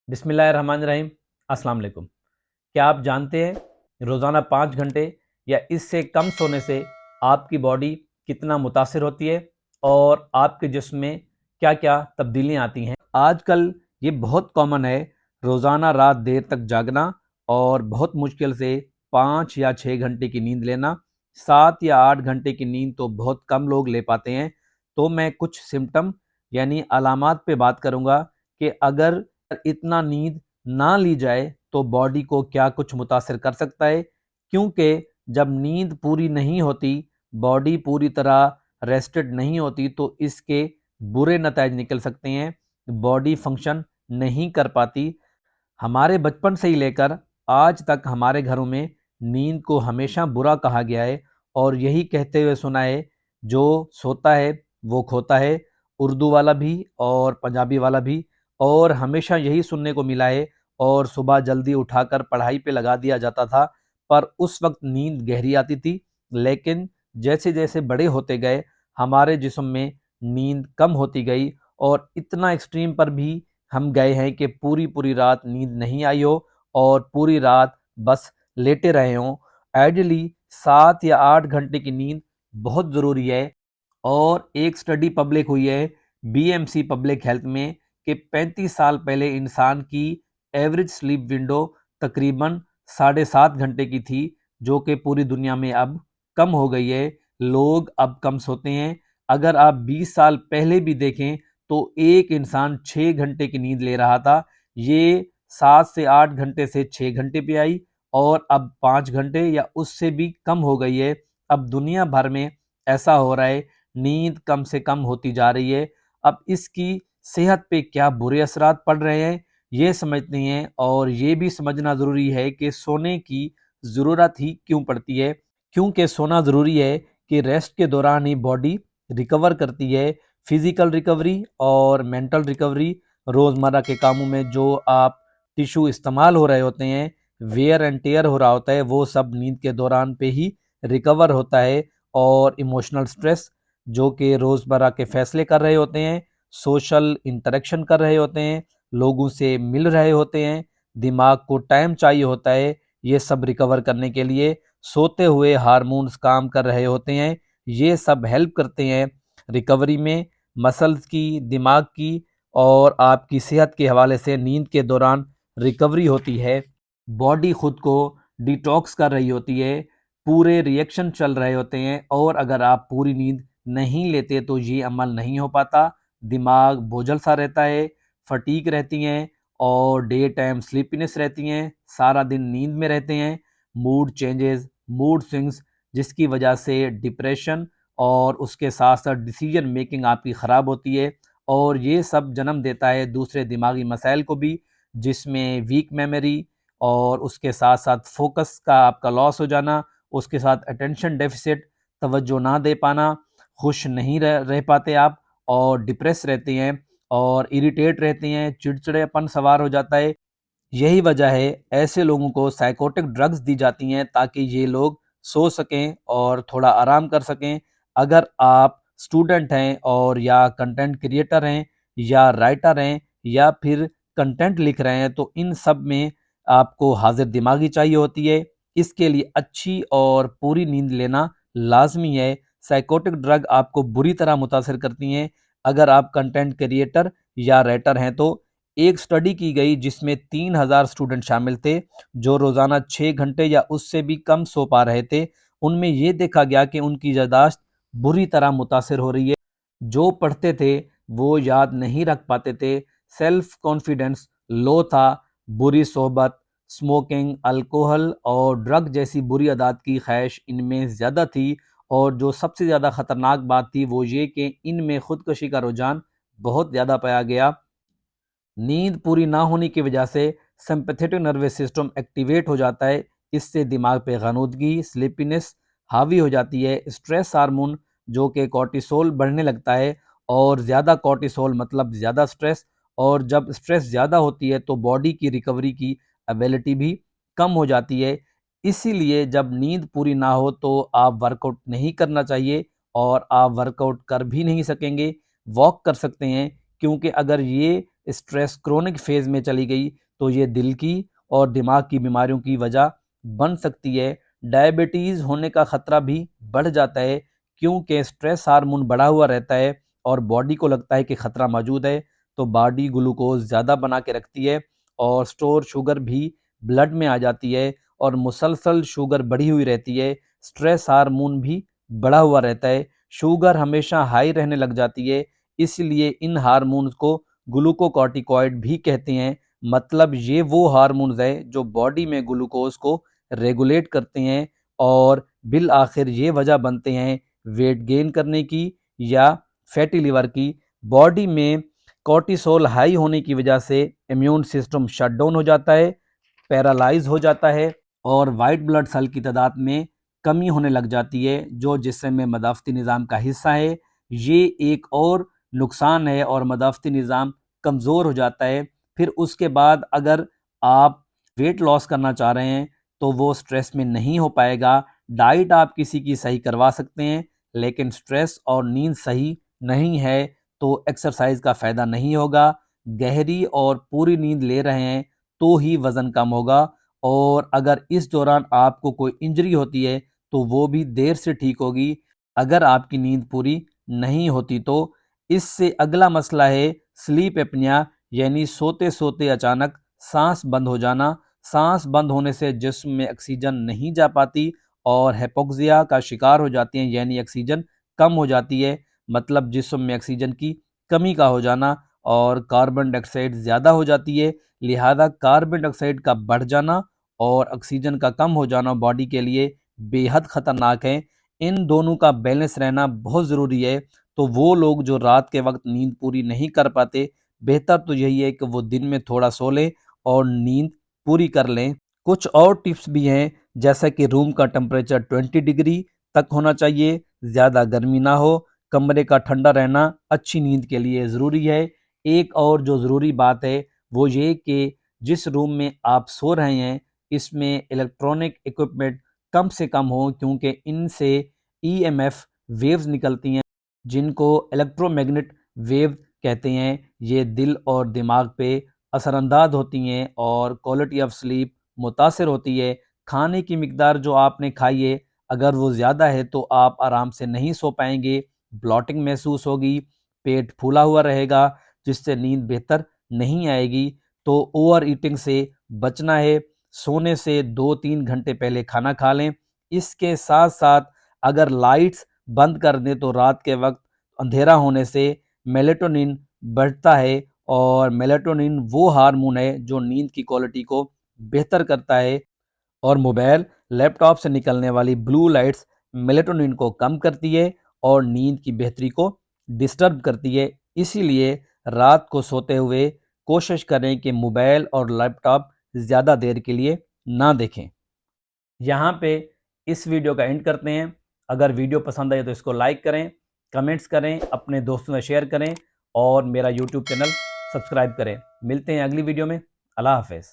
बिस्मिल्लाहिर्रहमानिर्रहीम। अस्सलाम वालेकुम। क्या आप जानते हैं रोज़ाना 5 घंटे या इससे कम सोने से आपकी बॉडी कितना मुतासिर होती है और आपके जिस्म में क्या क्या तब्दीलियाँ आती हैं। आजकल ये बहुत कॉमन है रोज़ाना रात देर तक जागना और बहुत मुश्किल से 5 या 6 घंटे की नींद लेना। 7 या 8 घंटे की नींद तो बहुत कम लोग ले पाते हैं। तो मैं कुछ सिम्टम यानी अलामात पे बात करूँगा कि अगर इतना नींद ना ली जाए तो बॉडी को क्या कुछ मुतासिर कर सकता है, क्योंकि जब नींद पूरी नहीं होती, बॉडी पूरी तरह रेस्टेड नहीं होती, तो इसके बुरे नतीजे निकल सकते हैं। बॉडी फंक्शन नहीं कर पाती। हमारे बचपन से ही लेकर आज तक हमारे घरों में नींद को हमेशा बुरा कहा गया है और यही कहते हुए सुना है, जो सोता है वो खोता है। उर्दू वाला भी और पंजाबी वाला भी, और हमेशा यही सुनने को मिला है। और सुबह जल्दी उठाकर पढ़ाई पे लगा दिया जाता था, पर उस वक्त नींद गहरी आती थी। लेकिन जैसे जैसे बड़े होते गए, हमारे जिस्म में नींद कम होती गई और इतना एक्सट्रीम पर भी हम गए हैं कि पूरी पूरी रात नींद नहीं आई हो और पूरी रात बस लेटे रहे हों। आइडियली 7 या 8 घंटे की नींद बहुत ज़रूरी है। और एक स्टडी पब्लिक हुई है बीएमसी पब्लिक हेल्थ में कि 35 साल पहले इंसान की एवरेज स्लीप विंडो तकरीबन 7.5 घंटे की थी, जो कि पूरी दुनिया में अब कम हो गई है। लोग अब कम सोते हैं। अगर आप 20 साल पहले भी देखें तो एक इंसान 6 घंटे की नींद ले रहा था। ये 7 से 8 घंटे से 6 घंटे पे आई और अब 5 घंटे या उससे भी कम हो गई है। अब दुनिया भर में ऐसा हो रहा है, नींद कम से कम होती जा रही है। अब इसकी सेहत पे क्या बुरे असरात पड़ रहे हैं, ये समझते हैं। और ये भी समझना ज़रूरी है कि सोने की ज़रूरत ही क्यों पड़ती है। क्योंकि सोना ज़रूरी है कि रेस्ट के दौरान ही बॉडी रिकवर करती है। फिज़िकल रिकवरी और मेंटल रिकवरी, रोज़मर्रा के कामों में जो आप टिश्यू इस्तेमाल हो रहे होते हैं, वेयर एंड टेयर हो रहा होता है, वो सब नींद के दौरान पे ही रिकवर होता है। और इमोशनल स्ट्रेस, जो कि रोज़मर्रा के फ़ैसले कर रहे होते हैं, सोशल इंटरेक्शन कर रहे होते हैं, लोगों से मिल रहे होते हैं, दिमाग को टाइम चाहिए होता है ये सब रिकवर करने के लिए। सोते हुए हार्मोन्स काम कर रहे होते हैं, ये सब हेल्प करते हैं रिकवरी में, मसल्स की, दिमाग की। और आपकी सेहत के हवाले से नींद के दौरान रिकवरी होती है, बॉडी खुद को डिटॉक्स कर रही होती है, पूरे रिएक्शन चल रहे होते हैं। और अगर आप पूरी नींद नहीं लेते तो ये अमल नहीं हो पाता। दिमाग बोझल सा रहता है, फटीक रहती हैं और डे टाइम स्लीपीनेस रहती हैं, सारा दिन नींद में रहते हैं। मूड चेंजेस, मूड स्विंग्स, जिसकी वजह से डिप्रेशन और उसके साथ साथ डिसीजन मेकिंग आपकी ख़राब होती है। और ये सब जन्म देता है दूसरे दिमागी मसाइल को भी, जिसमें वीक मेमोरी और उसके साथ साथ फोकस का आपका लॉस हो जाना, उसके साथ अटेंशन डेफिसिट, तवज्जो ना दे पाना, खुश नहीं रह पाते आप और डिप्रेस रहते हैं और इरिटेट रहते हैं, चिड़चिड़ेपन सवार हो जाता है। यही वजह है ऐसे लोगों को साइकोटिक ड्रग्स दी जाती हैं ताकि ये लोग सो सकें और थोड़ा आराम कर सकें। अगर आप स्टूडेंट हैं और या कंटेंट क्रिएटर हैं या राइटर हैं या फिर कंटेंट लिख रहे हैं, तो इन सब में आपको हाजिर दिमागी चाहिए होती है। इसके लिए अच्छी और पूरी नींद लेना लाजमी है। साइकोटिक ड्रग आपको बुरी तरह मुतासर करती हैं। अगर आप कंटेंट क्रिएटर या राइटर हैं तो एक स्टडी की गई जिसमें 3,000 स्टूडेंट शामिल थे, जो रोज़ाना 6 घंटे या उससे भी कम सो पा रहे थे। उनमें ये देखा गया कि उनकी यादाश्त बुरी तरह मुतासर हो रही है। जो पढ़ते थे वो याद नहीं रख पाते थे, सेल्फ कॉन्फिडेंस लो था, बुरी सोहबत, स्मोकिंग, अल्कोहल और ड्रग जैसी बुरी आदत की ख्वाहिश इनमें ज़्यादा थी। और जो सबसे ज़्यादा ख़तरनाक बात थी वो ये कि इनमें खुदकुशी का रुझान बहुत ज़्यादा पाया गया। नींद पूरी ना होने की वजह से सिंपैथेटिक नर्वस सिस्टम एक्टिवेट हो जाता है। इससे दिमाग पे गनूदगी, स्लीपीनेस हावी हो जाती है। स्ट्रेस हार्मोन, जो कि कॉर्टिसोल, बढ़ने लगता है। और ज़्यादा कॉर्टिसोल मतलब ज़्यादा स्ट्रेस, और जब स्ट्रेस ज़्यादा होती है तो बॉडी की रिकवरी की एबिलिटी भी कम हो जाती है। इसीलिए जब नींद पूरी ना हो तो आप वर्कआउट नहीं करना चाहिए, और आप वर्कआउट कर भी नहीं सकेंगे। वॉक कर सकते हैं, क्योंकि अगर ये اسٹریس کرونک فیز میں چلی گئی تو یہ دل کی اور دماغ کی بیماریوں کی وجہ بن سکتی ہے۔ ڈائبٹیز ہونے کا خطرہ بھی بڑھ جاتا ہے کیونکہ اسٹریس ہارمون بڑھا ہوا رہتا ہے اور باڈی کو لگتا ہے کہ خطرہ موجود ہے، تو باڈی گلوکوز زیادہ بنا کے رکھتی ہے اور سٹور شوگر بھی بلڈ میں آ جاتی ہے اور مسلسل شوگر بڑھی ہوئی رہتی ہے، سٹریس ہارمون بھی بڑھا ہوا رہتا ہے، شوگر ہمیشہ ہائی رہنے لگ جاتی ہے۔ اس لیے ان ہارمونز کو گلوکوکارٹیکوائڈ بھی کہتے ہیں، مطلب یہ وہ ہارمونز ہیں جو باڈی میں گلوکوز کو ریگولیٹ کرتے ہیں اور بالآخر یہ وجہ بنتے ہیں ویٹ گین کرنے کی یا فیٹی لیور کی۔ باڈی میں کورٹیسول ہائی ہونے کی وجہ سے امیون سسٹم شٹ ڈاؤن ہو جاتا ہے، پیرالائز ہو جاتا ہے اور وائٹ بلڈ سیل کی تعداد میں کمی ہونے لگ جاتی ہے جو جسم میں مدافعتی نظام کا حصہ ہے۔ یہ ایک اور نقصان ہے اور مدافعتی نظام کمزور ہو جاتا ہے۔ پھر اس کے بعد اگر آپ ویٹ لاس کرنا چاہ رہے ہیں تو وہ سٹریس میں نہیں ہو پائے گا۔ ڈائٹ آپ کسی کی صحیح کروا سکتے ہیں لیکن سٹریس اور نیند صحیح نہیں ہے تو ایکسرسائز کا فائدہ نہیں ہوگا۔ گہری اور پوری نیند لے رہے ہیں تو ہی وزن کم ہوگا، اور اگر اس دوران آپ کو کوئی انجری ہوتی ہے تو وہ بھی دیر سے ٹھیک ہوگی اگر آپ کی نیند پوری نہیں ہوتی تو۔ اس سے اگلا مسئلہ ہے سلیپ اپنیا، یعنی سوتے سوتے اچانک سانس بند ہو جانا۔ سانس بند ہونے سے جسم میں آکسیجن نہیں جا پاتی اور ہیپوکسیا کا شکار ہو جاتے ہیں، یعنی آکسیجن کم ہو جاتی ہے، مطلب جسم میں آکسیجن کی کمی کا ہو جانا اور کاربن ڈائی آکسائڈ زیادہ ہو جاتی ہے، لہذا کاربن ڈائی آکسائڈ کا بڑھ جانا اور آکسیجن کا کم ہو جانا باڈی کے لیے بے حد خطرناک ہے۔ ان دونوں کا بیلنس رہنا بہت ضروری ہے، تو وہ لوگ جو رات کے وقت نیند پوری نہیں کر پاتے، بہتر تو یہی ہے کہ وہ دن میں تھوڑا سو لیں اور نیند پوری کر لیں۔ کچھ اور ٹپس بھی ہیں جیسا کہ روم کا ٹمپریچر 20 ڈگری تک ہونا چاہیے، زیادہ گرمی نہ ہو، کمرے کا ٹھنڈا رہنا اچھی نیند کے لیے ضروری ہے۔ ایک اور جو ضروری بات ہے وہ یہ کہ جس روم میں آپ سو رہے ہیں اس میں الیکٹرانک ایکوپمنٹ کم سے کم ہوں، کیونکہ ان سے ای ایم ایف ویوز نکلتی ہیں جن کو الیکٹرو میگنیٹ ویو کہتے ہیں۔ یہ دل اور دماغ پہ اثر انداز ہوتی ہیں اور کوالٹی آف سلیپ متاثر ہوتی ہے۔ کھانے کی مقدار جو آپ نے کھائی ہے اگر وہ زیادہ ہے تو آپ آرام سے نہیں سو پائیں گے، بلاٹنگ محسوس ہوگی، پیٹ پھولا ہوا رہے گا جس سے نیند بہتر نہیں آئے گی۔ تو اوور ایٹنگ سے بچنا ہے، سونے سے 2-3 گھنٹے پہلے کھانا کھا لیں۔ اس کے ساتھ ساتھ اگر لائٹس بند کر دیں تو رات کے وقت اندھیرا ہونے سے میلیٹونن بڑھتا ہے اور میلیٹونن وہ ہارمون ہے جو نیند کی کوالٹی کو بہتر کرتا ہے، اور موبائل لیپ ٹاپ سے نکلنے والی بلو لائٹس میلیٹونن کو کم کرتی ہے اور نیند کی بہتری کو ڈسٹرب کرتی ہے۔ اسی لیے رات کو سوتے ہوئے کوشش کریں کہ موبائل اور لیپ ٹاپ زیادہ دیر کے لیے نہ دیکھیں۔ یہاں پہ اس ویڈیو کا اینڈ کرتے ہیں۔ اگر ویڈیو پسند آئے تو اس کو لائک کریں، کمنٹس کریں، اپنے دوستوں سے شیئر کریں اور میرا یوٹیوب چینل سبسکرائب کریں۔ ملتے ہیں اگلی ویڈیو میں۔ اللہ حافظ۔